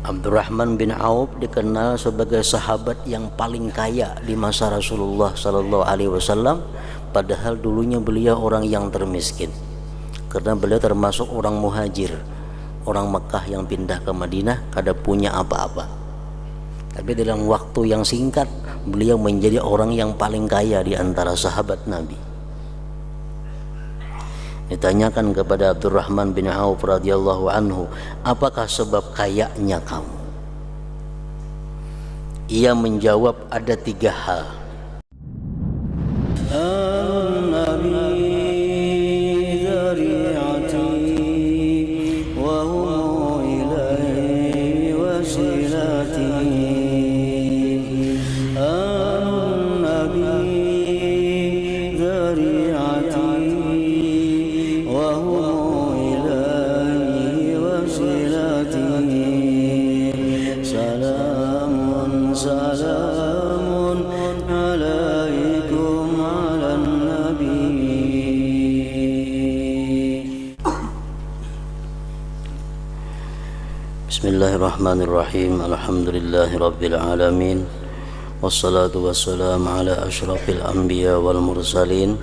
Abdurrahman bin Auf dikenal sebagai sahabat yang paling kaya di masa Rasulullah Sallallahu Alaihi Wasallam, padahal dulunya beliau orang yang termiskin, karena beliau termasuk orang muhajir, orang Mekah yang pindah ke Madinah, kada punya apa-apa. Tapi dalam waktu yang singkat beliau menjadi orang yang paling kaya di antara sahabat Nabi. Ditanyakan kepada Abdurrahman bin Auf radhiyallahu anhu, apakah sebab kayanya kamu? Ia menjawab, ada 3 hal. Bismillahirrahmanirrahim. Alhamdulillahi rabbil alamin. Wassalatu wassalamu ala asyrafil anbiya wal mursalin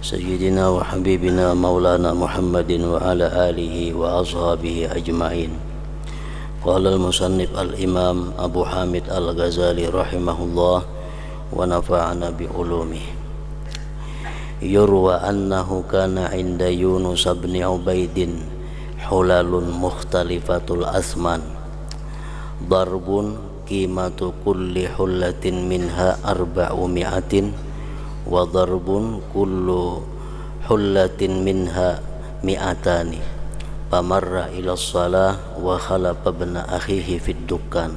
sayyidina wa habibina maulana Muhammadin wa ala alihi wa ashabihi ajma'in. Qala al-musannif al-imam Abu Hamid al-Ghazali rahimahullah wa nafa'ana bi ulumih. Yurwa annahu kana 'inda Yunus bin Ubaidin hulalun mukhtalifatul asman, darbun qimatu kulli hullatin minha 400 wa darbun kullu hullatin minha 200. Famarra ila shalah wa khalafa ibna akhihi fid dukkan,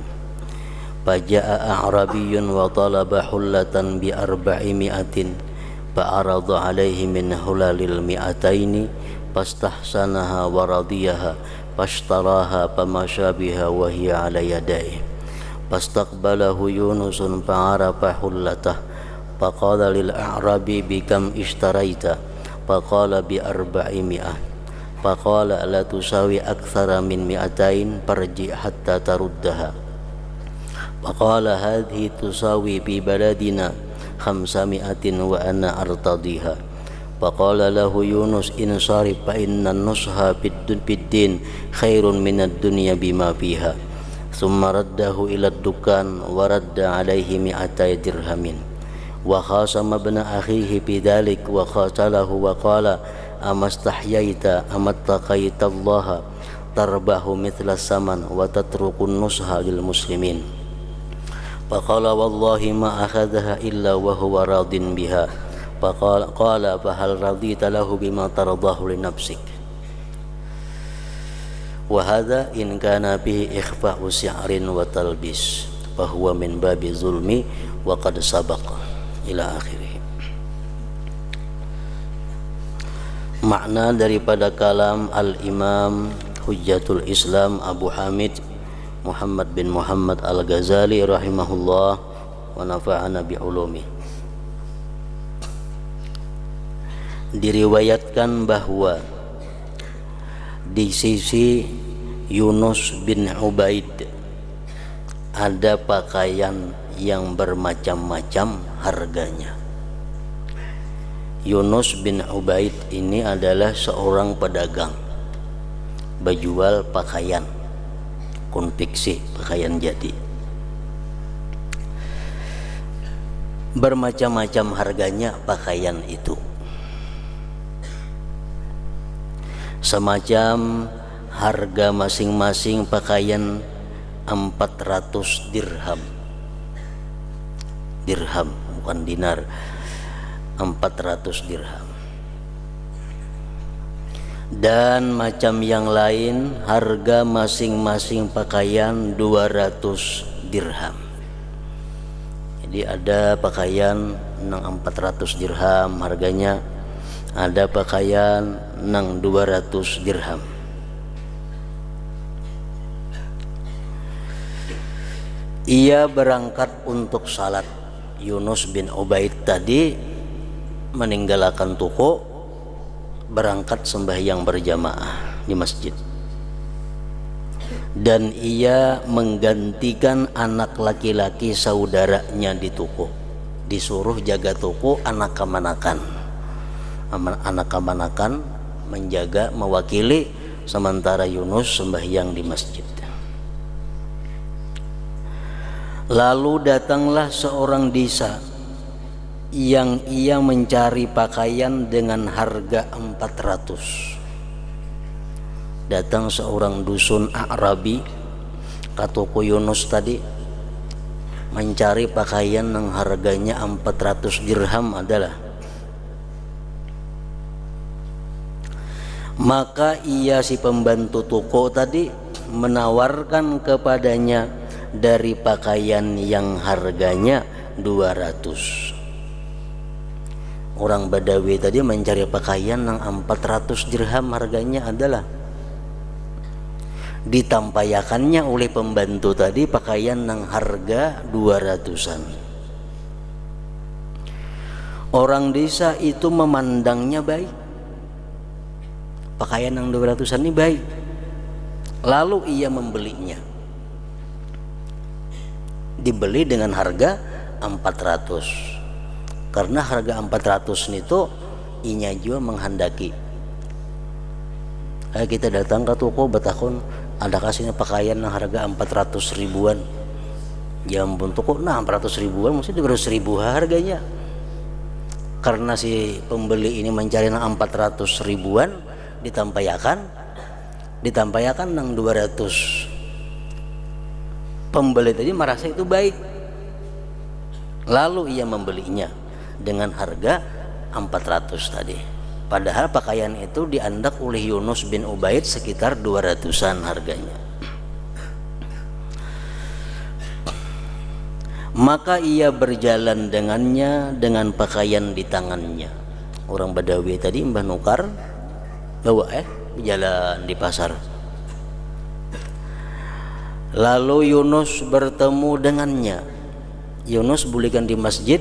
faja'a a'rabiyyun wa talaba hullatan bi 400, fa'arada alaihi min hulalil 200 fastahsanaha wa radiyaha fashtaraha famasha biha wa hiya ala yadayhi. Fastaqbalahu Yunusun fa'arafa hullatah faqala lil a'rabi bikam ishtaraita, faqala bi 400, faqala la tusawi akthara min 200 farji hatta taruddaha, faqala hadhihi tusawi bi baladina 500 wa ana artadiha. Faqala lahu Yunus insarif fa inna nusha bid-din khairun minad dunya bima fiha. Thumma raddahu ila ad-dukan wa radda alaihi 200 dirhamin. Wa khasama ibna akhihi bidzalik wa qatalahu wa qala amastahyaita amattaqaita Allah tarbahu mithla saman wa tatrukun nusha lil muslimin. Faqala wallahi ma akhadhaha illa wa huwa radin biha. Qala fahal radita lahu bima taradahu li nafsik. Wa hadha in kana bihi ikhfa'u si'rin wa talbis fa huwa min babi zulmi wa qad sabaqa ila akhirih. Makna daripada kalam al-Imam Hujjatul Islam Abu Hamid Muhammad bin Muhammad al-Ghazali rahimahullah wa nafa'ana bi ulumi. Diriwayatkan bahwa di sisi Yunus bin Ubaid ada pakaian yang bermacam-macam harganya. Yunus bin Ubaid ini adalah seorang pedagang, berjual pakaian konveksi, pakaian jadi. Bermacam-macam harganya pakaian itu. Semacam harga masing-masing pakaian 400 dirham. Dirham bukan dinar, 400 dirham. Dan macam yang lain harga masing-masing pakaian 200 dirham. Jadi ada pakaian nang 400 dirham harganya, ada pakaian nang 200 dirham. Ia berangkat untuk salat. Yunus bin Ubaid tadi meninggalkan toko, berangkat sembahyang berjamaah di masjid. Dan ia menggantikan anak laki-laki saudaranya di toko. Disuruh jaga toko anak kemanakan. Anak kemanakan menjaga, mewakili, sementara Yunus sembahyang di masjid. Lalu datanglah seorang desa yang ia mencari pakaian dengan harga 400. Datang seorang dusun Arabi ke toko Yunus tadi, mencari pakaian yang harganya 400 dirham adalah. Maka ia, si pembantu toko tadi, menawarkan kepadanya dari pakaian yang harganya 200. Orang Badawi tadi mencari pakaian yang 400 dirham harganya adalah. Ditampayakannya oleh pembantu tadi pakaian yang harga 200-an. Orang desa itu memandangnya baik. Pakaian yang 200-an ini baik. Lalu ia membelinya. Dibeli dengan harga 400. Karena harga 400 itu inya juga menghendaki. Kita datang ke toko betakun, ada kasihnya pakaian yang harga 400 ribuan. Ya ampun, toko 400 ribuan mesti 200 ribu harganya. Karena si pembeli ini mencari yang 400 ribuan, ditampayakan yang 200. Pembeli tadi merasa itu baik, lalu ia membelinya dengan harga 400 tadi. Padahal pakaian itu diandak oleh Yunus bin Ubaid sekitar 200-an harganya. Maka ia berjalan dengannya dengan pakaian di tangannya. Orang Badawi tadi mbah nukar bawa jalan di pasar. Lalu Yunus bertemu dengannya. Yunus bulikan di masjid,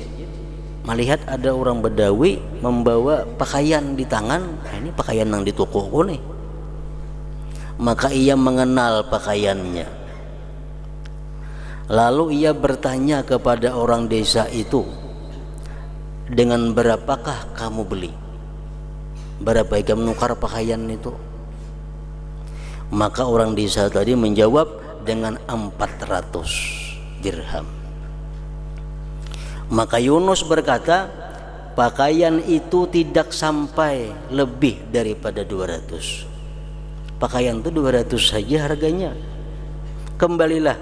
melihat ada orang Badawi membawa pakaian di tangan. Ini pakaian yang di tokoku nih. Maka ia mengenal pakaiannya. Lalu ia bertanya kepada orang desa itu, dengan berapakah kamu beli? Berapa kamu nukar pakaian itu? Maka orang desa tadi menjawab, dengan 400 dirham. Maka Yunus berkata, pakaian itu tidak sampai lebih daripada 200. Pakaian itu 200 saja harganya. Kembalilah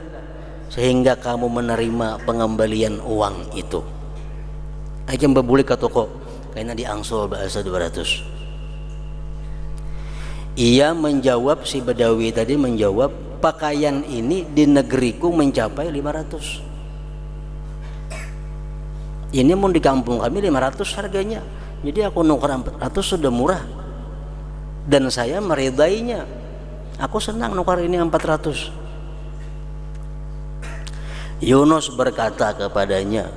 sehingga kamu menerima pengembalian uang itu. Aja babuli ke toko karena diangsol bahasa 200. Ia menjawab, si Badawi tadi menjawab, pakaian ini di negeriku mencapai 500. Ini mau di kampung kami 500 harganya. Jadi aku nukar 400 sudah murah. Dan saya meridainya. Aku senang nukar ini 400. Yunus berkata kepadanya,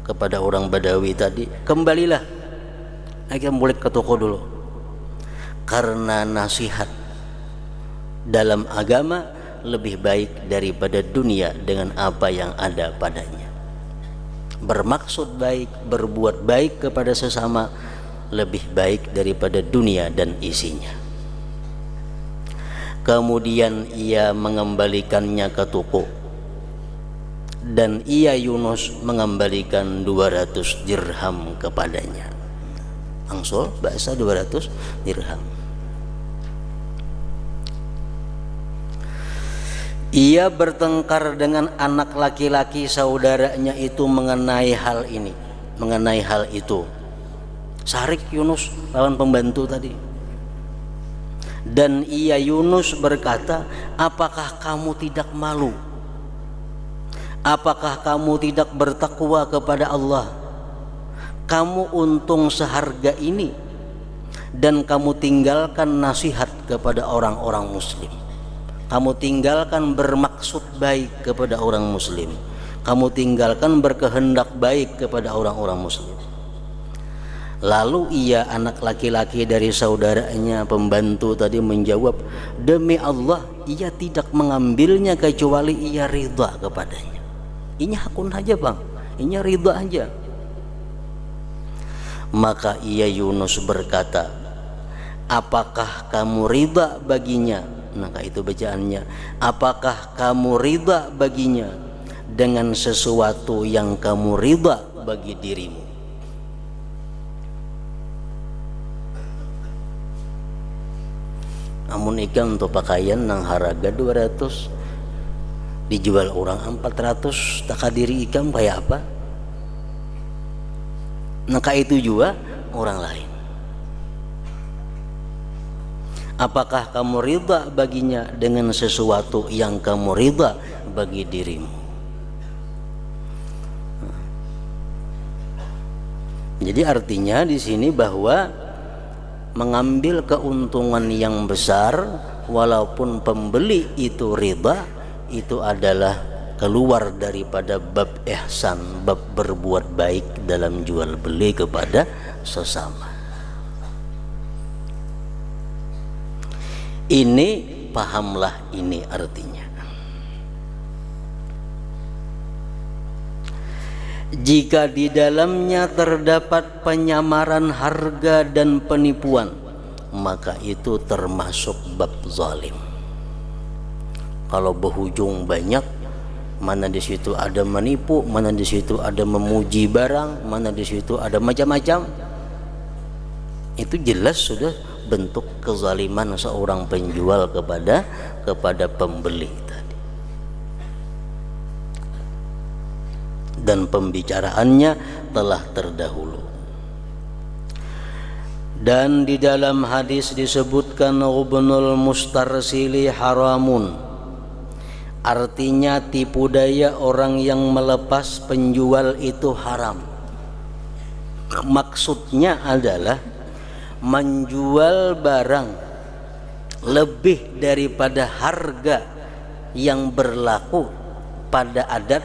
kepada orang Badawi tadi, kembalilah. Ayo balik ke toko dulu. Karena nasihat dalam agama lebih baik daripada dunia dengan apa yang ada padanya. Bermaksud baik, berbuat baik kepada sesama lebih baik daripada dunia dan isinya. Kemudian ia mengembalikannya ke toko, dan ia Yunus mengembalikan 200 dirham kepadanya. Angsol bahasa 200 dirham. Ia bertengkar dengan anak laki-laki saudaranya itu mengenai hal ini, mengenai hal itu. Sarik Yunus lawan pembantu tadi. Dan ia Yunus berkata, apakah kamu tidak malu? Apakah kamu tidak bertakwa kepada Allah? Kamu untung seharga ini dan kamu tinggalkan nasihat kepada orang-orang muslim. kamu tinggalkan bermaksud baik kepada orang muslim, kamu tinggalkan berkehendak baik kepada orang-orang muslim. Lalu ia, anak laki-laki dari saudaranya pembantu tadi, menjawab, demi Allah ia tidak mengambilnya kecuali ia ridha kepadanya. Ini hakun aja bang, ini ridha aja. Maka ia Yunus berkata, apakah kamu ridha baginya? Maka itu bacaannya, apakah kamu ridha baginya dengan sesuatu yang kamu ridha bagi dirimu? Amun ikan untuk pakaian nang harga 200 dijual orang 400, tak diri ikan kayak apa? Maka itu juga orang lain. Apakah kamu ridha baginya dengan sesuatu yang kamu ridha bagi dirimu? Jadi artinya di sini bahwa mengambil keuntungan yang besar walaupun pembeli itu ridha, itu adalah keluar daripada bab ihsan, bab berbuat baik dalam jual beli kepada sesama. Ini pahamlah ini artinya. Jika di dalamnya terdapat penyamaran harga dan penipuan, maka itu termasuk bab zalim. Kalau berhujung banyak, mana di situ ada menipu, mana di situ ada memuji barang, mana di situ ada macam-macam, itu jelas sudah bentuk kezaliman seorang penjual kepada pembeli tadi. Dan pembicaraannya telah terdahulu. Dan di dalam hadis disebutkan Ibnul Mustarsili haramun, artinya tipu daya orang yang melepas penjual itu haram. Maksudnya adalah menjual barang lebih daripada harga yang berlaku pada adat,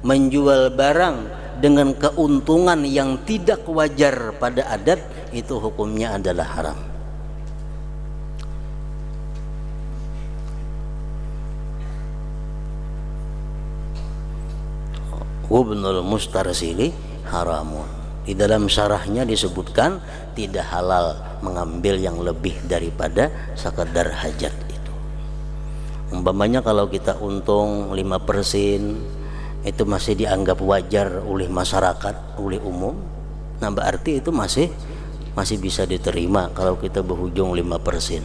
menjual barang dengan keuntungan yang tidak wajar pada adat, itu hukumnya adalah haram. Ibnul Mustarsili haramun. Di dalam syarahnya disebutkan tidak halal mengambil yang lebih daripada sekadar hajat itu. Umpamanya kalau kita untung 5%, itu masih dianggap wajar oleh masyarakat, oleh umum, nah berarti itu masih bisa diterima kalau kita berhujung 5%.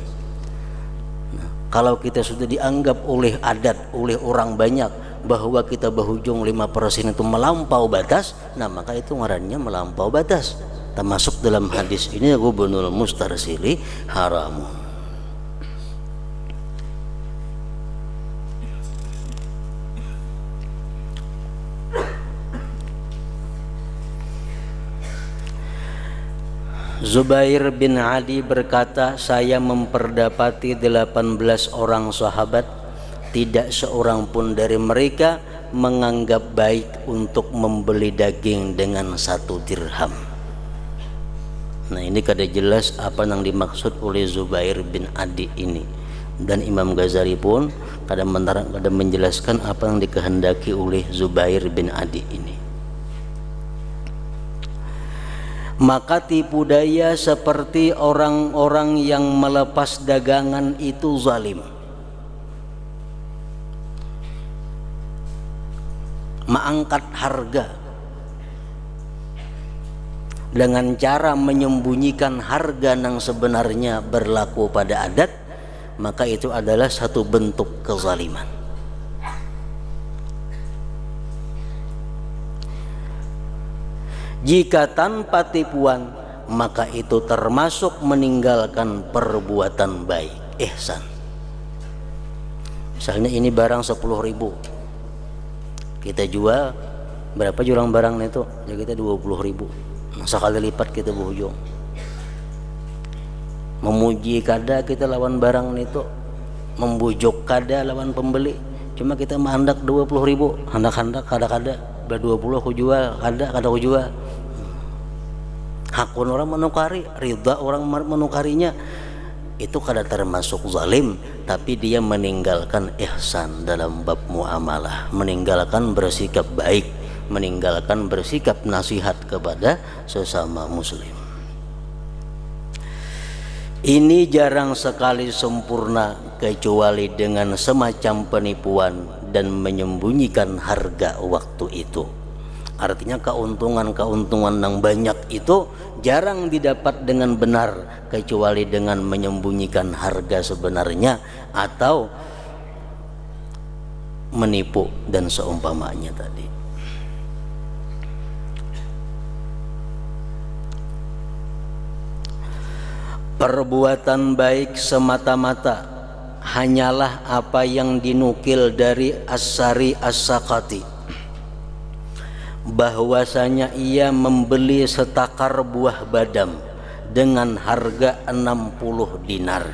Nah, kalau kita sudah dianggap oleh adat, oleh orang banyak bahwa kita berhujung 5% itu melampau batas, nah maka itu ngarannya melampau batas, termasuk dalam hadis ini Ibnul Mustarsili haramun. Zubair bin Adi berkata, saya memperdapati 18 orang sahabat, tidak seorang pun dari mereka menganggap baik untuk membeli daging dengan 1 dirham. Nah ini kada jelas apa yang dimaksud oleh Zubair bin Adi ini, dan Imam Ghazali pun kada menjelaskan apa yang dikehendaki oleh Zubair bin Adi ini. Maka tipu daya seperti orang-orang yang melepas dagangan itu zalim. Mengangkat harga dengan cara menyembunyikan harga yang sebenarnya berlaku pada adat, maka itu adalah satu bentuk kezaliman. Jika tanpa tipuan, maka itu termasuk meninggalkan perbuatan baik, ihsan. Misalnya ini barang 10.000, kita jual berapa jurang barang itu? Ya kita 20.000. Nah, sekali lipat kita berhujung. Memuji kada kita lawan barang itu, membujuk kada lawan pembeli. Cuma kita menghendak 20.000, hendak kada 20 aku jual, kada aku jual. Hakun orang menukari, ridha orang menukarinya, itu kada termasuk zalim, tapi dia meninggalkan ihsan dalam bab muamalah, meninggalkan bersikap baik, meninggalkan bersikap nasihat kepada sesama muslim. Ini jarang sekali sempurna kecuali dengan semacam penipuan dan menyembunyikan harga waktu itu. Artinya keuntungan yang banyak itu jarang didapat dengan benar kecuali dengan menyembunyikan harga sebenarnya atau menipu dan seumpamanya tadi. Perbuatan baik semata-mata hanyalah apa yang dinukil dari As-Sari As-Sakati, bahwasanya ia membeli setakar buah badam dengan harga 60 dinar,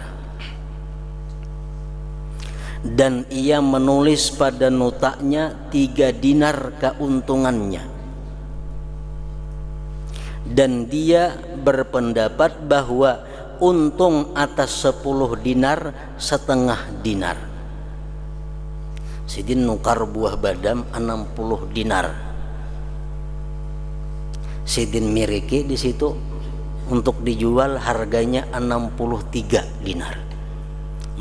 dan ia menulis pada notanya 3 dinar keuntungannya, dan dia berpendapat bahwa untung atas 10 dinar setengah dinar. Sidin nukar buah badam 60 dinar. Sidin miriki di situ untuk dijual harganya 63 dinar.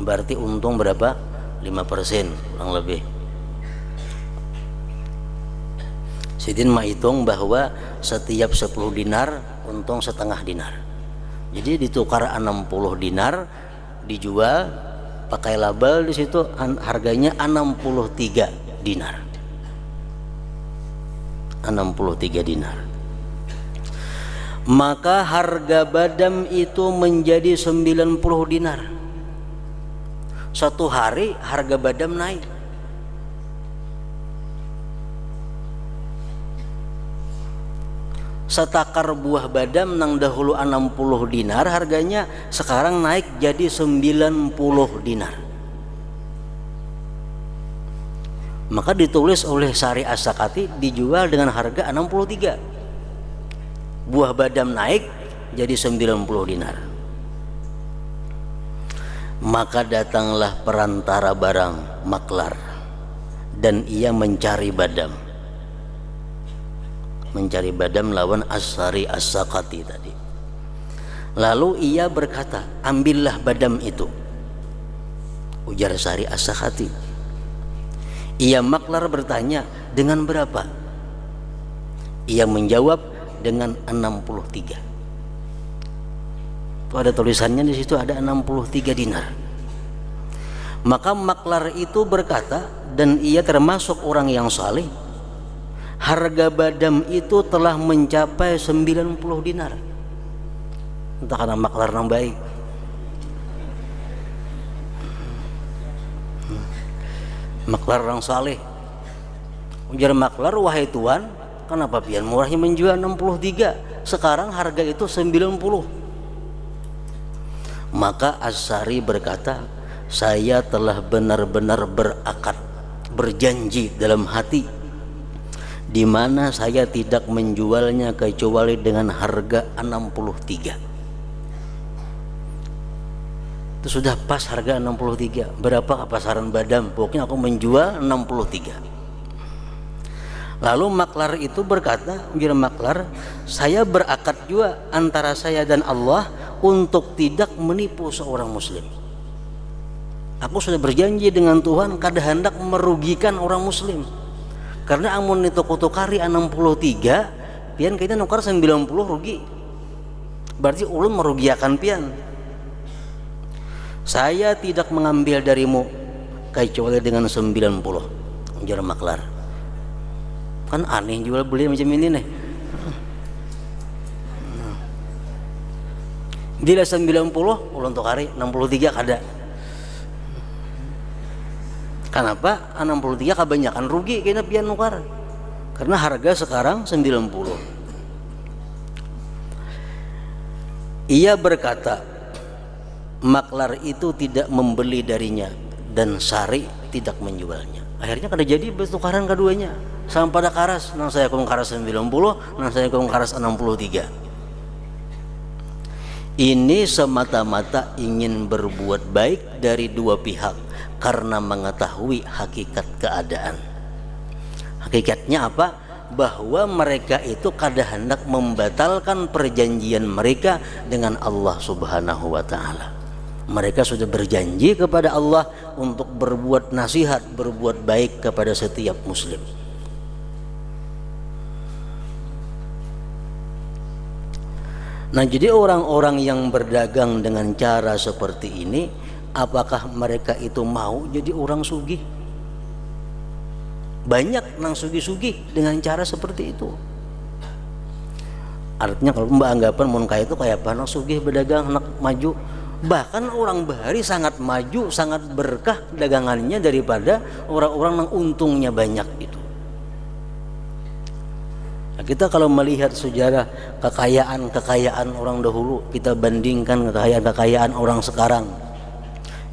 Berarti untung berapa? 5% kurang lebih. Sidin menghitung bahwa setiap 10 dinar untung setengah dinar. Jadi ditukar 60 dinar, dijual pakai label di situ harganya 63 dinar. 63 dinar. Maka harga badam itu menjadi 90 dinar. Satu hari harga badam naik. Setakar buah badam nang dahulu 60 dinar harganya sekarang naik jadi 90 dinar. Maka ditulis oleh Sari As-Sakati dijual dengan harga 63. Buah badam naik jadi 90 dinar. Maka datanglah perantara barang, maklar, dan ia mencari badam lawan As-Sari As-Sakati tadi. Lalu ia berkata, ambillah badam itu, ujar Sari As-Sakati. Ia maklar bertanya, dengan berapa? Ia menjawab, dengan 63. Itu ada tulisannya di situ, ada 63 dinar. Maka maklar itu berkata, dan ia termasuk orang yang saleh, harga badam itu telah mencapai 90 dinar. Entah karena maklar yang baik. Maklar yang saleh. Ujar maklar, wahai tuan, kenapa pian murahnya menjual 63? Sekarang harga itu 90. Maka As-Sari berkata, saya telah benar-benar berakad, berjanji dalam hati, di mana saya tidak menjualnya kecuali dengan harga 63. Itu sudah pas harga 63. Berapa pasaran badam? Pokoknya aku menjual 63. Lalu maklar itu berkata, ujar maklar, saya berakad juga antara saya dan Allah untuk tidak menipu seorang muslim. Aku sudah berjanji dengan Tuhan kada hendak merugikan orang muslim. Karena amun itu kutukari 63, pian kita nukar 90 rugi. Berarti ulun merugiakan pian. Saya tidak mengambil darimu kecuali dengan 90, ujar maklar. Kan aneh jual beli macam ini nih. Bila 90 ulun tukari 63 kada. Kenapa? 63 kebanyakan rugi kena pian nukar. Karena harga sekarang 90. Ia berkata, maklar itu tidak membeli darinya dan Sari tidak menjualnya. Akhirnya kada jadi bertukaran keduanya. Sama pada karas, nang saya kong karas 90, nang saya kong karas 63. Ini semata-mata ingin berbuat baik dari dua pihak karena mengetahui hakikat keadaan. Hakikatnya apa? Bahwa mereka itu kada hendak membatalkan perjanjian mereka dengan Allah Subhanahu wa taala. Mereka sudah berjanji kepada Allah untuk berbuat nasihat, berbuat baik kepada setiap muslim. Nah, jadi orang-orang yang berdagang dengan cara seperti ini, apakah mereka itu mau jadi orang sugih? Banyak nang sugih-sugih dengan cara seperti itu. Artinya kalau mbak anggapan mun kaya itu kayak apa, nang sugih berdagang, nak maju. Bahkan orang bahari sangat maju, sangat berkah dagangannya daripada orang-orang yang untungnya banyak itu. Nah, kita kalau melihat sejarah kekayaan orang dahulu, kita bandingkan kekayaan orang sekarang.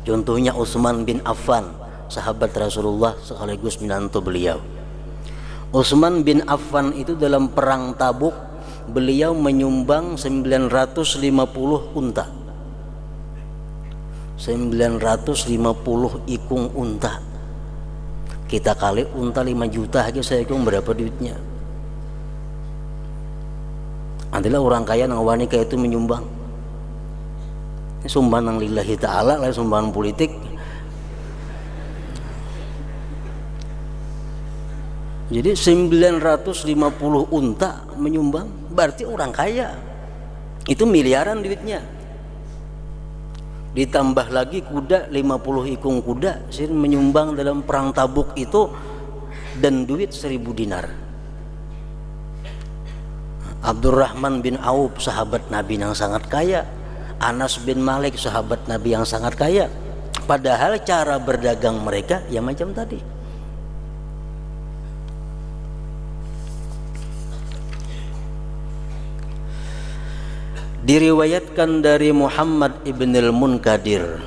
Contohnya Utsman bin Affan, sahabat Rasulullah sekaligus menantu beliau. Utsman bin Affan itu dalam perang Tabuk beliau menyumbang 950 unta. 950 ikung unta. Kita kali unta 5 juta aja saya ikung berapa duitnya. Adalah orang kaya nang wani kaya itu menyumbang. Ini sumbangan lillahi ta'ala, lain sumbangan politik. Jadi 950 unta menyumbang, berarti orang kaya. Itu miliaran duitnya. Ditambah lagi kuda, 50 ikung kuda sih menyumbang dalam perang Tabuk itu, dan duit 1000 dinar. Abdurrahman bin Auf, sahabat Nabi yang sangat kaya. Anas bin Malik, sahabat Nabi yang sangat kaya. Padahal cara berdagang mereka ya macam tadi. Diriwayatkan dari Muhammad ibn al-Munkadir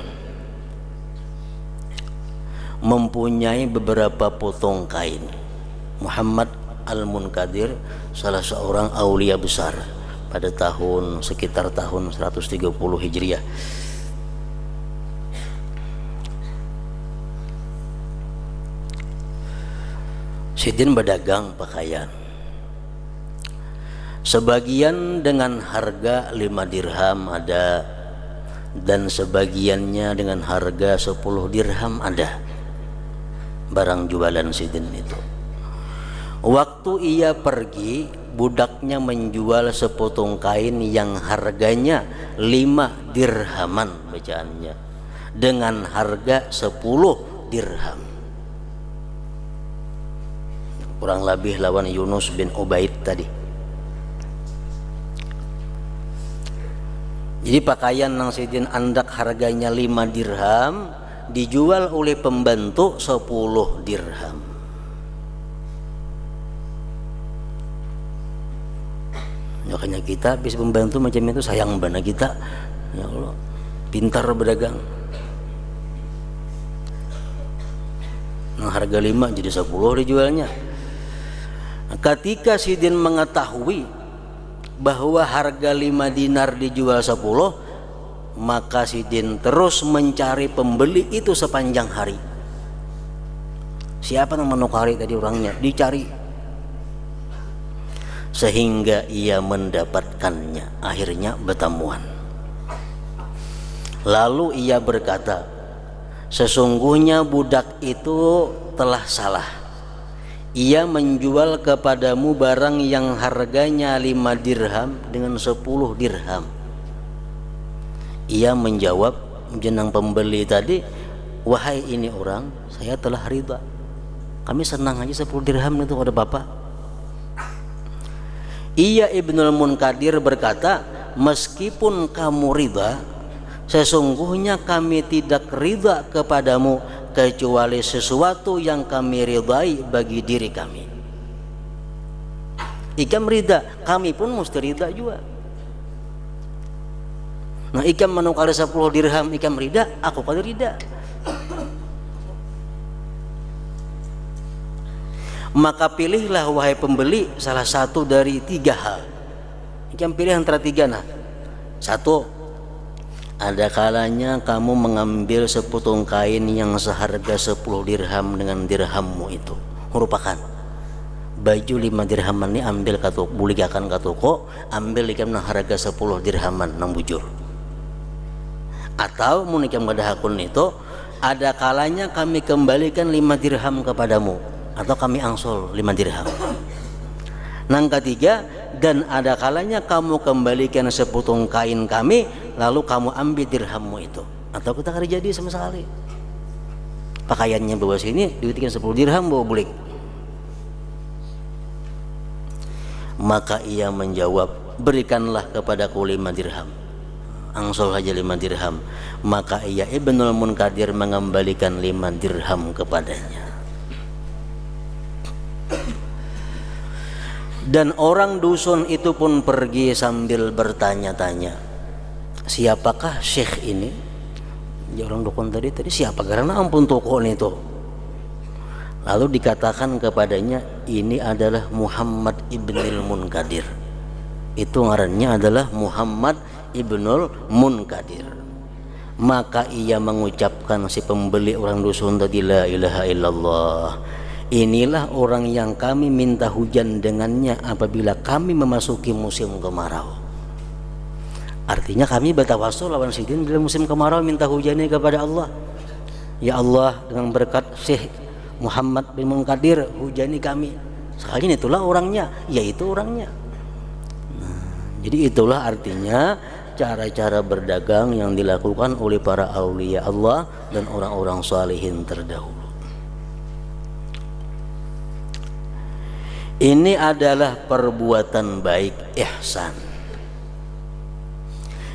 mempunyai beberapa potong kain. Muhammad al-Munkadir salah seorang aulia besar pada sekitar tahun 130 Hijriah. Sidin berdagang pakaian. Sebagian dengan harga 5 dirham ada, dan sebagiannya dengan harga 10 dirham ada. Barang jualan Sidin itu. Waktu ia pergi, budaknya menjual sepotong kain yang harganya 5 dirhaman bacaannya, dengan harga 10 dirham. Kurang lebih lawan Yunus bin Ubaid tadi. Jadi pakaian nang Sidin andak harganya 5 dirham dijual oleh pembantu 10 dirham. Makanya kita bisa pembantu macam itu sayang banget kita. Ya Allah, pintar berdagang. Nang harga 5 jadi 10 dijualnya. Nah, ketika Sidin mengetahui bahwa harga 5 dinar dijual 10, maka Sidin terus mencari pembeli itu sepanjang hari. Siapa yang menukari tadi orangnya? Dicari sehingga ia mendapatkannya. Akhirnya bertemuan. Lalu ia berkata, sesungguhnya budak itu telah salah. Ia menjual kepadamu barang yang harganya 5 dirham dengan 10 dirham. Ia menjawab jenang pembeli tadi, wahai ini orang, saya telah ridha. Kami senang aja 10 dirham itu ada bapak. Ia Ibnul Munkadir berkata, meskipun kamu ridha, sesungguhnya kami tidak ridha kepadamu kecuali sesuatu yang kami ridai bagi diri kami. Ikam ridha, kami pun mesti ridha juga. Nah, ikam menukar 10 dirham, ikam ridha, aku kada ridha. Maka pilihlah wahai pembeli salah satu dari 3 hal. Yang pilih antara 3 nah. 1, ada kalanya kamu mengambil sepotong kain yang seharga 10 dirham dengan dirhammu itu. Merupakan baju 5 dirhaman ini ambil ke toko, buligakan ke toko, ambil ikan harga 10 dirhaman nang bujur. Atau munikam pada hakun itu, ada kalanya kami kembalikan 5 dirham kepadamu, atau kami angsol 5 dirham. Nang ketiga, dan ada kalanya kamu kembalikan sepotong kain kami, lalu kamu ambil dirhammu itu, atau kita kerja jadi sama sekali. Pakaiannya bawa sini, duitkan 10 dirham bawa bulik. Maka ia menjawab, berikanlah kepadaku 5 dirham, angsol saja 5 dirham. Maka ia Ibnul Munkadir mengembalikan 5 dirham kepadanya. Dan orang dusun itu pun pergi sambil bertanya-tanya, siapakah syekh ini? Ya, orang dukun tadi siapa? Karena ampun toko itu. Lalu dikatakan kepadanya, ini adalah Muhammad Ibnul Munkadir. Itu ngarannya adalah Muhammad Ibnul Munkadir. Maka ia mengucapkan, si pembeli orang dusun tadi, la ilaha illallah, inilah orang yang kami minta hujan dengannya apabila kami memasuki musim kemarau. Artinya kami bertawasul lawan sidin bila musim kemarau minta hujannya kepada Allah. Ya Allah, dengan berkat Syekh Muhammad bin Munkadir hujani kami. Sekalian itulah orangnya, yaitu orangnya. Jadi itulah artinya cara-cara berdagang yang dilakukan oleh para aulia Allah dan orang-orang salihin terdahulu. Ini adalah perbuatan baik ihsan,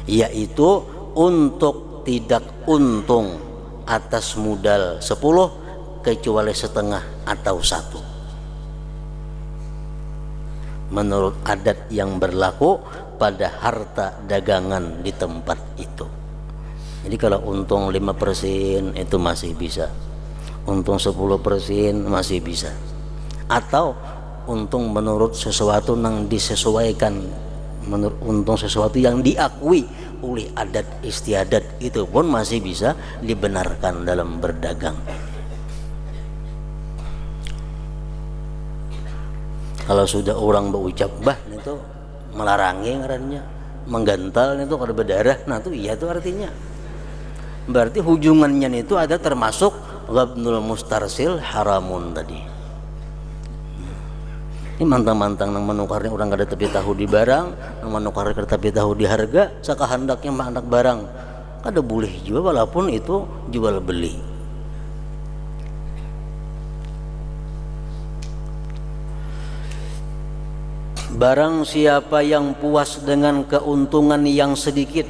yaitu untuk tidak untung atas modal 10 kecuali setengah atau 1, menurut adat yang berlaku pada harta dagangan di tempat itu. Jadi kalau untung 5% itu masih bisa, untung 10% masih bisa, atau untung menurut sesuatu yang disesuaikan, menurut untung sesuatu yang diakui oleh adat istiadat, itu pun masih bisa dibenarkan dalam berdagang. Kalau sudah orang berucap bah itu melarangi ngarannya, menggantal itu kada berdarah, nah itu iya itu artinya berarti hujungannya itu ada termasuk ghabnul mustarsil haramun tadi. Ini mantang-mantang nang menukarnya orang kada tapi tahu di barang, nang menukar kada tapi tahu di harga, sakahandaknya mandak barang kada boleh juga walaupun itu jual beli. Barang siapa yang puas dengan keuntungan yang sedikit,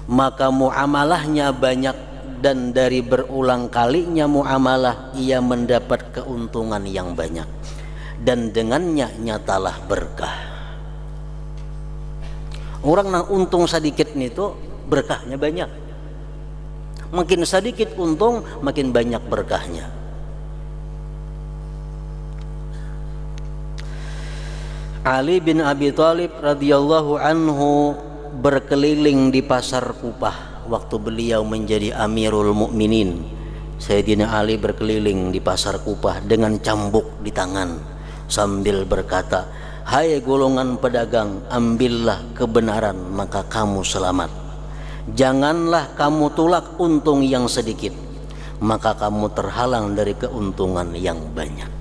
maka muamalahnya banyak, dan dari berulang kalinya muamalah ia mendapat keuntungan yang banyak, dan dengannya nyatalah berkah. Orang yang untung sedikit itu berkahnya banyak. Makin sedikit untung makin banyak berkahnya. Ali bin Abi Thalib radhiyallahu anhu berkeliling di pasar Kupah waktu beliau menjadi Amirul Mukminin. Sayyidina Ali berkeliling di pasar Kupah dengan cambuk di tangan sambil berkata, hai golongan pedagang, ambillah kebenaran maka kamu selamat. Janganlah kamu tolak untung yang sedikit, maka kamu terhalang dari keuntungan yang banyak.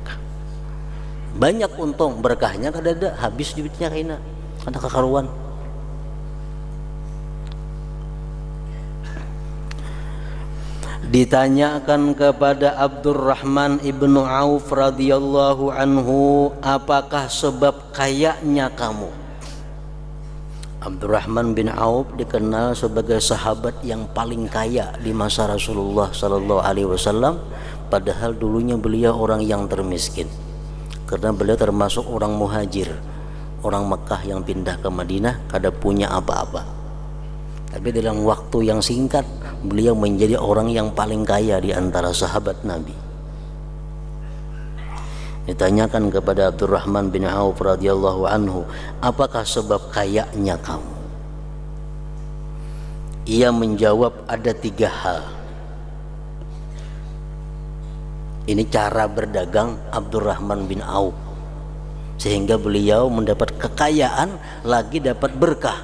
Banyak untung, berkahnya kadada habis duitnya kaina, kada kakaruan. Ditanyakan kepada Abdurrahman ibnu Auf radhiyallahu anhu, apakah sebab kayanya kamu? Abdurrahman bin Auf dikenal sebagai sahabat yang paling kaya di masa Rasulullah sallallahu alaihi wasallam, padahal dulunya beliau orang yang termiskin. Karena beliau termasuk orang muhajir, orang Mekah yang pindah ke Madinah, kada punya apa-apa. Tapi dalam waktu yang singkat beliau menjadi orang yang paling kaya di antara sahabat Nabi. Ditanyakan kepada Abdurrahman bin Auf radhiyallahu anhu, apakah sebab kayanya kamu? Ia menjawab, ada 3 hal. Ini cara berdagang Abdurrahman bin Auf, sehingga beliau mendapat kekayaan lagi dapat berkah.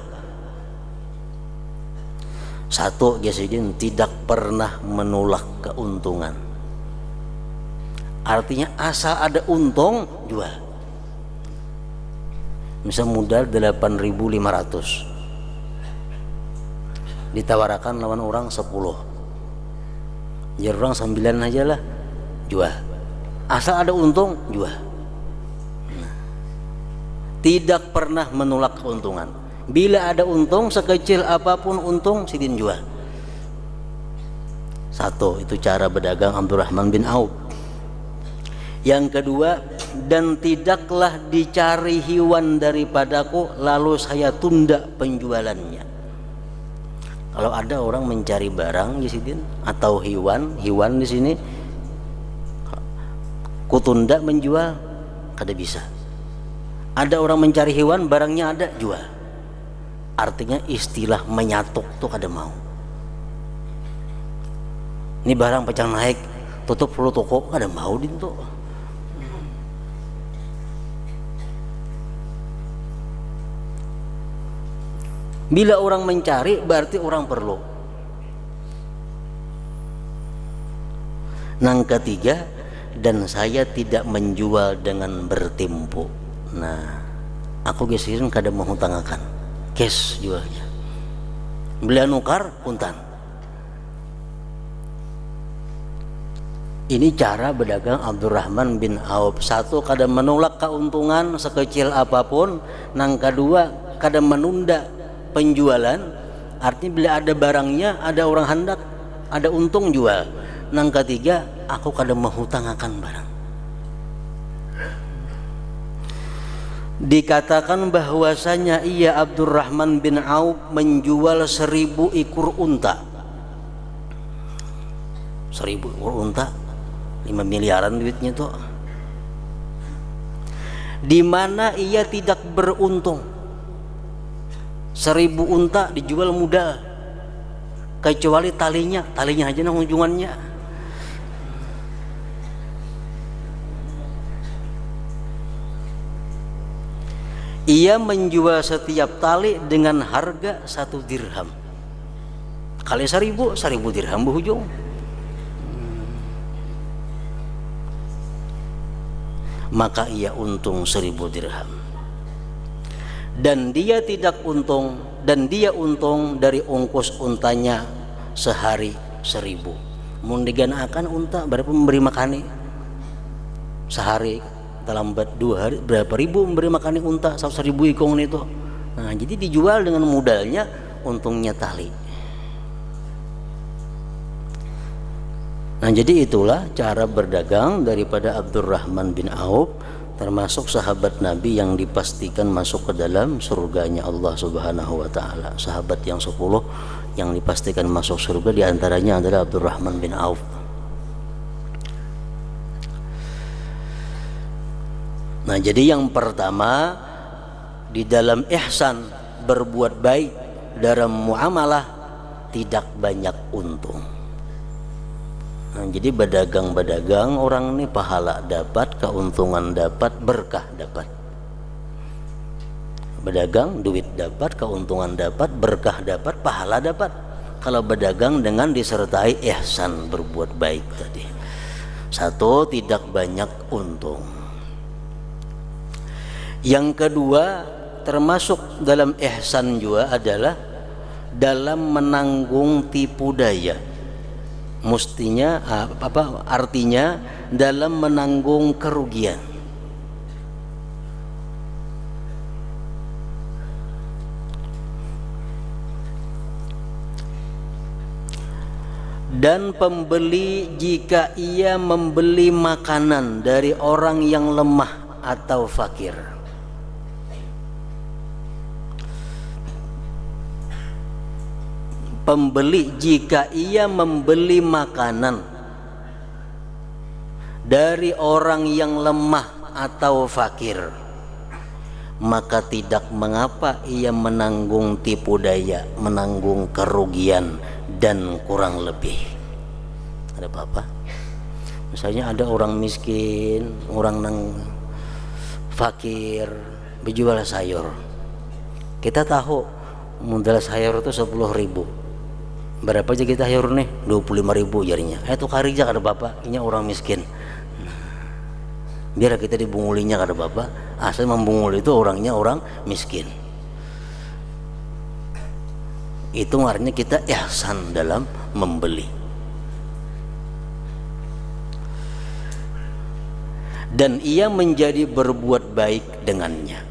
1, Gyasidin, tidak pernah menolak keuntungan. Artinya asal ada untung jual. Misal modal 8.500, ditawarkan lawan orang 10, jadi orang 9 aja lah, jual. Asal ada untung jual. Tidak pernah menolak keuntungan. Bila ada untung sekecil apapun untung, sidin jual. 1, itu cara berdagang Abdurrahman bin Auf. Yang kedua, dan tidaklah dicari hewan daripadaku lalu saya tunda penjualannya. Kalau ada orang mencari barang di sini atau hewan di sini, kutunda menjual, kada bisa. Ada orang mencari hewan, barangnya ada, jual. Artinya istilah menyatuk tuh kada mau. Ini barang pecah naik, tutup dulu toko, kada mau dinto. Bila orang mencari berarti orang perlu. Yang ketiga, dan saya tidak menjual dengan bertempo. Nah, aku gesirin kada mau tangakan, cash jualnya. Beli nukar puntan. Ini cara berdagang Abdurrahman bin Auf. 1, kada menolak keuntungan sekecil apapun. Yang kedua, kada menunda penjualan. Artinya bila ada barangnya, ada orang hendak, ada untung jual. Yang ketiga, aku kada menghutangkan barang. Dikatakan bahwasanya ia Abdurrahman bin Auf menjual 1000 ekor unta. 1000 ekor unta, 5 miliaran duitnya tuh. Di mana ia tidak beruntung. 1000 unta dijual mudah, kecuali talinya aja nang ujungannya. Ia menjual setiap tali dengan harga 1 dirham. Kali 1000 dirham berujung. Maka ia untung 1000 dirham. Dan dia tidak untung, dan dia untung dari ongkos untanya sehari 1000. Mun diganakan unta berapa memberi makani sehari, dalam 2 hari berapa ribu memberi makani unta 1000 ikong itu. Nah, jadi dijual dengan modalnya, untungnya tali. Nah, jadi itulah cara berdagang daripada Abdurrahman bin Auf, termasuk sahabat Nabi yang dipastikan masuk ke dalam surganya Allah Subhanahu wa taala. Sahabat yang 10 yang dipastikan masuk surga diantaranya adalah Abdurrahman bin Auf. Nah, jadi yang pertama di dalam ihsan, berbuat baik dalam muamalah, tidak banyak untung. Nah, jadi berdagang orang ini pahala dapat, keuntungan dapat, berkah dapat. Berdagang duit dapat, keuntungan dapat, berkah dapat, pahala dapat. Kalau berdagang dengan disertai ihsan, berbuat baik tadi. 1, tidak banyak untung. Yang kedua, termasuk dalam ihsan juga adalah dalam menanggung tipu daya. Mestinya artinya dalam menanggung kerugian. Dan pembeli jika ia membeli makanan dari orang yang lemah atau fakir. Pembeli jika ia membeli makanan dari orang yang lemah atau fakir, maka tidak mengapa ia menanggung tipu daya, menanggung kerugian dan kurang lebih. Ada apa-apa? Misalnya ada orang miskin, orang nang fakir berjual sayur. Kita tahu modal sayur itu 10.000. Berapa aja kita sayur nih? 25.000 jarinya. Tukar aja kada bapak, ini orang miskin. Biar kita dibungulinya kada bapak, asal membungul itu orangnya orang miskin. Itu artinya kita ihsan dalam membeli. Dan ia menjadi berbuat baik dengannya.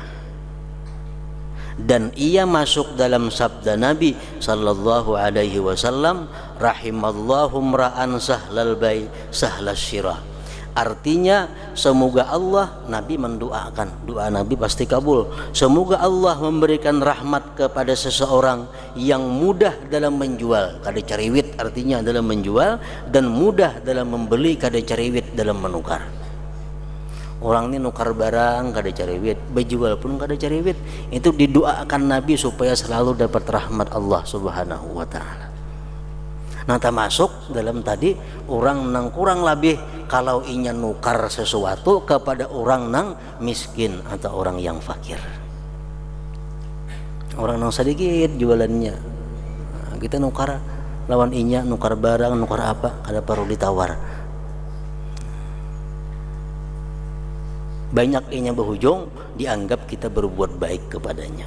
Dan ia masuk dalam sabda Nabi sallallahu alaihi wasallam, rahimallahu mra'an sahlal bai sahlas syirah. Artinya semoga Allah, Nabi mendoakan, doa Nabi pasti kabul. Semoga Allah memberikan rahmat kepada seseorang yang mudah dalam menjual, kada cariwit artinya dalam menjual, dan mudah dalam membeli, kada cariwit dalam menukar. Orang ini nukar barang kada cariwit, berjual pun kada cariwit. Itu didoakan Nabi supaya selalu dapat rahmat Allah Subhanahu wa taala. Nah, termasuk dalam tadi orang nang kurang lebih kalau inya nukar sesuatu kepada orang nang miskin atau orang yang fakir. Orang nang sedikit jualannya, kita nukar lawan inya, nukar barang, nukar apa, kada perlu ditawar. Banyak inya berhujung dianggap kita berbuat baik kepadanya.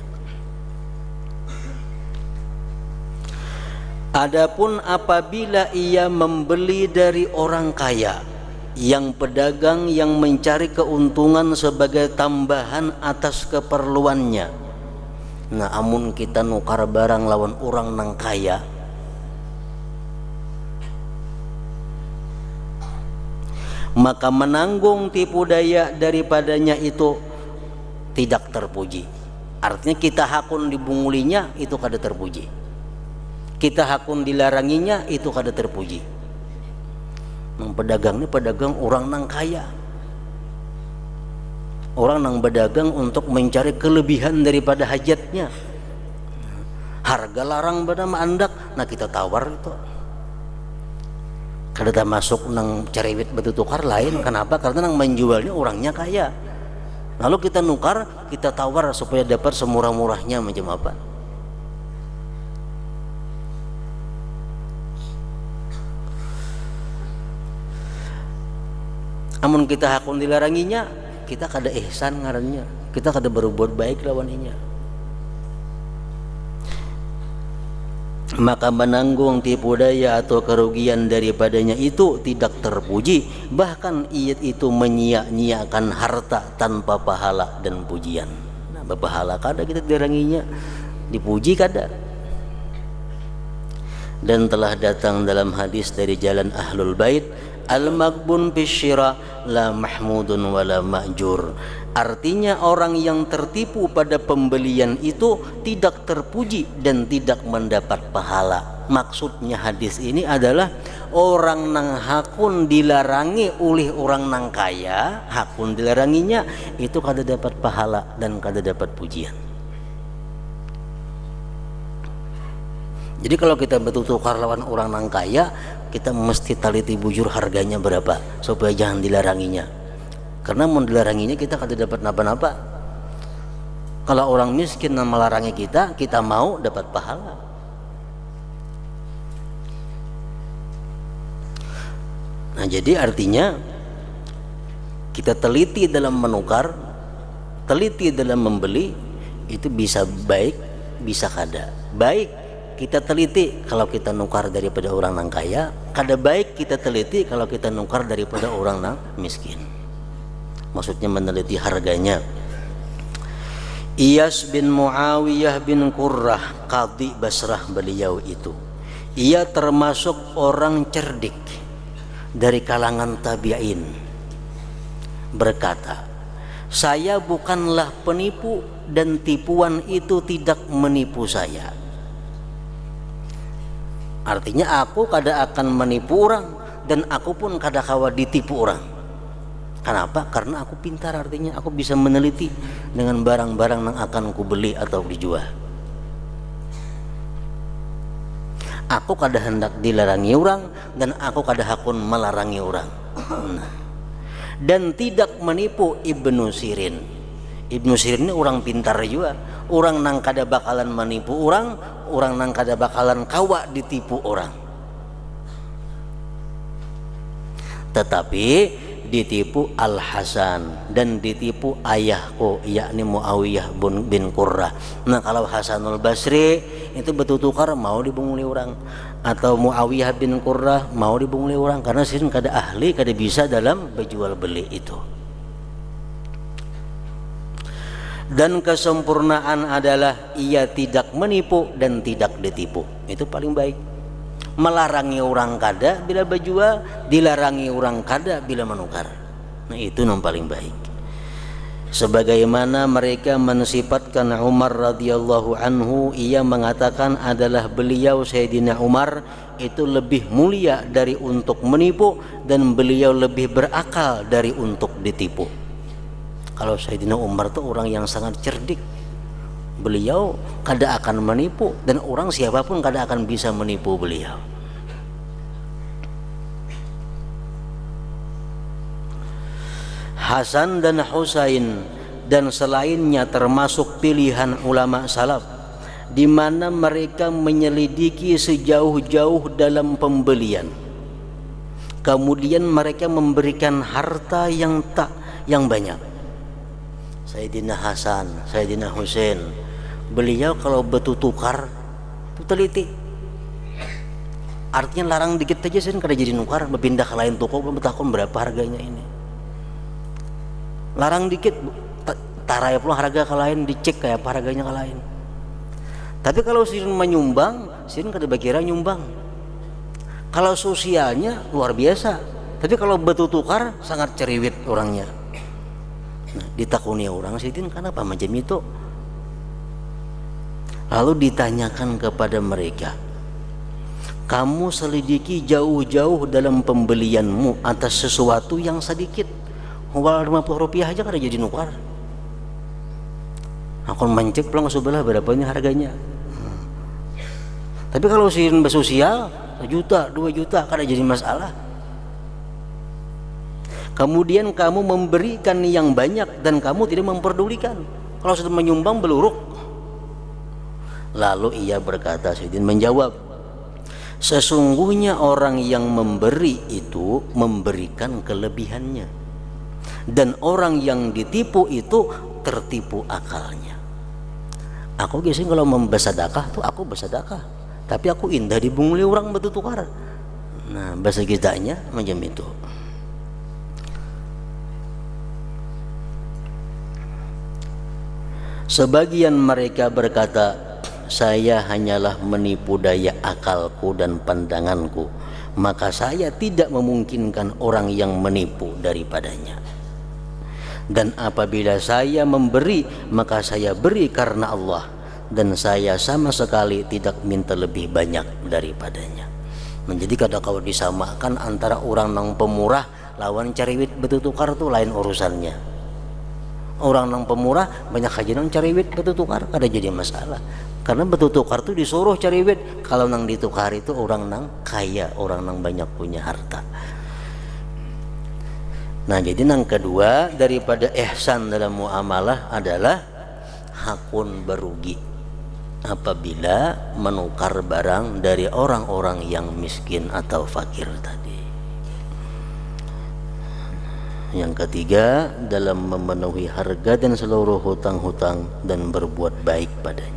Adapun apabila ia membeli dari orang kaya, yang pedagang yang mencari keuntungan sebagai tambahan atas keperluannya. Nah, amun kita nukar barang lawan orang nang kaya, maka menanggung tipu daya daripadanya itu tidak terpuji. Artinya kita hakun dibungulinya itu kada terpuji, kita hakun dilaranginya itu kada terpuji. Pedagang ini pedagang orang nang kaya, orang nang berdagang untuk mencari kelebihan daripada hajatnya. Harga larang pada mandak, nah kita tawar itu. Kada termasuk nang cariwit batu tukar lain. Kenapa? Karena nang menjualnya orangnya kaya. Lalu kita nukar, kita tawar supaya dapat semurah-murahnya macam apa. Amun kita hakun dilaranginya, kita kada ihsan ngarannya, kita kada berbuat baik lawan inya. Maka menanggung tipu daya atau kerugian daripadanya itu tidak terpuji, bahkan ia itu menyia-nyiakan harta tanpa pahala dan pujian. Nah, berpahala kada kita dilaranginya, dipuji kada. Dan telah datang dalam hadis dari jalan Ahlul Bait, al-maghbun bisyira la mahmudun wala ma'jur. Artinya orang yang tertipu pada pembelian itu tidak terpuji dan tidak mendapat pahala. Maksudnya hadis ini adalah orang nang hakun dilarangi oleh orang nang kaya, hakun dilaranginya itu kada dapat pahala dan kada dapat pujian. Jadi kalau kita bertukar lawan orang nang kaya, kita mesti teliti bujur harganya berapa supaya jangan dilaranginya. Karena mau dilaranginya kita kada dapat napa-napa. Kalau orang miskin yang melarangi kita, kita mau dapat pahala. Nah, jadi artinya kita teliti dalam menukar, teliti dalam membeli, itu bisa baik, bisa kada. Baik kita teliti kalau kita nukar daripada orang nang kaya, kada baik kita teliti kalau kita nukar daripada orang nang miskin. Maksudnya meneliti harganya. Iyas bin Muawiyah bin Qurrah, Qadhi Basrah beliau itu, ia termasuk orang cerdik dari kalangan tabi'in, berkata, saya bukanlah penipu dan tipuan itu tidak menipu saya. Artinya aku kada akan menipu orang dan aku pun kada kawa ditipu orang. Kenapa? Karena aku pintar, artinya aku bisa meneliti dengan barang-barang yang akan ku beli atau dijual. Aku kada hendak dilarangi orang dan aku kada hakun melarangi orang. Nah. Dan tidak menipu Ibnu Sirin. Ibnu Sirin ini orang pintar juga, orang nang kada bakalan menipu orang nang kada bakalan kawa ditipu orang. Tetapi ditipu Al-Hasan dan ditipu ayahku, yakni Muawiyah bin Qurrah. Nah, kalau Hasanul Basri itu betul tukar mau dibunguli orang, atau Muawiyah bin Qurrah mau dibunguli orang, karena Sirin kada ahli, kada bisa dalam berjual beli itu. Dan kesempurnaan adalah ia tidak menipu dan tidak ditipu. Itu paling baik. Melarangi orang kada bila berjual, dilarangi orang kada bila menukar. Nah, itu yang paling baik. Sebagaimana mereka mensifatkan Umar radhiyallahu anhu, ia mengatakan adalah beliau Sayyidina Umar itu lebih mulia dari untuk menipu dan beliau lebih berakal dari untuk ditipu. Kalau Sayyidina Umar itu orang yang sangat cerdik. Beliau kada akan menipu dan orang siapapun kada akan bisa menipu beliau. Hasan dan Husain dan selainnya termasuk pilihan ulama salaf, di mana mereka menyelidiki sejauh-jauh dalam pembelian. Kemudian mereka memberikan harta yang banyak. Sayyidina Hasan, Sayyidina Husain, beliau kalau bertukar itu teliti. Artinya larang dikit aja sih kada jadi nukar, berpindah ke lain toko belum bertakun berapa harganya ini. Larang dikit tarai pula harga ke lain, dicek kayak apa harganya ke lain. Tapi kalau Sirin menyumbang, Sirin kada bakira nyumbang. Kalau sosialnya luar biasa, tapi kalau bertukar sangat ceriwit orangnya. Nah, ditakuni orang Sirin kenapa macam itu? Lalu ditanyakan kepada mereka, kamu selidiki jauh-jauh dalam pembelianmu atas sesuatu yang sedikit, wal 50 rupiah aja kada jadi nukar. Aku mencek pulang sebelah berapa ini harganya. Tapi kalau Sirin bersosial, 1 juta, 2 juta kada jadi masalah. Kemudian kamu memberikan yang banyak dan kamu tidak memperdulikan. Kalau sudah menyumbang beluruk. Lalu ia berkata, Sayyidin menjawab, sesungguhnya orang yang memberi itu memberikan kelebihannya, dan orang yang ditipu itu tertipu akalnya. Aku biasanya kalau membersedekah tuh aku bersedekah, tapi aku indah dibunguli orang bertukar. Nah, bahasa kitanya macam itu. Sebagian mereka berkata, saya hanyalah menipu daya akalku dan pandanganku, maka saya tidak memungkinkan orang yang menipu daripadanya. Dan apabila saya memberi, maka saya beri karena Allah, dan saya sama sekali tidak minta lebih banyak daripadanya. Menjadi kalau disamakan antara orang nang pemurah lawan cariwit bertukar tuh lain urusannya. Orang nang pemurah banyak aja nang cariwit bertukar, kada jadi masalah. Karena bertukar tuh disuruh cariwit. Kalau nang ditukar itu orang nang kaya, orang nang banyak punya harta. Nah, jadi nang kedua daripada ihsan dalam muamalah adalah hakun berugi apabila menukar barang dari orang-orang yang miskin atau fakir tadi. Yang ketiga, dalam memenuhi harga dan seluruh hutang-hutang dan berbuat baik padanya.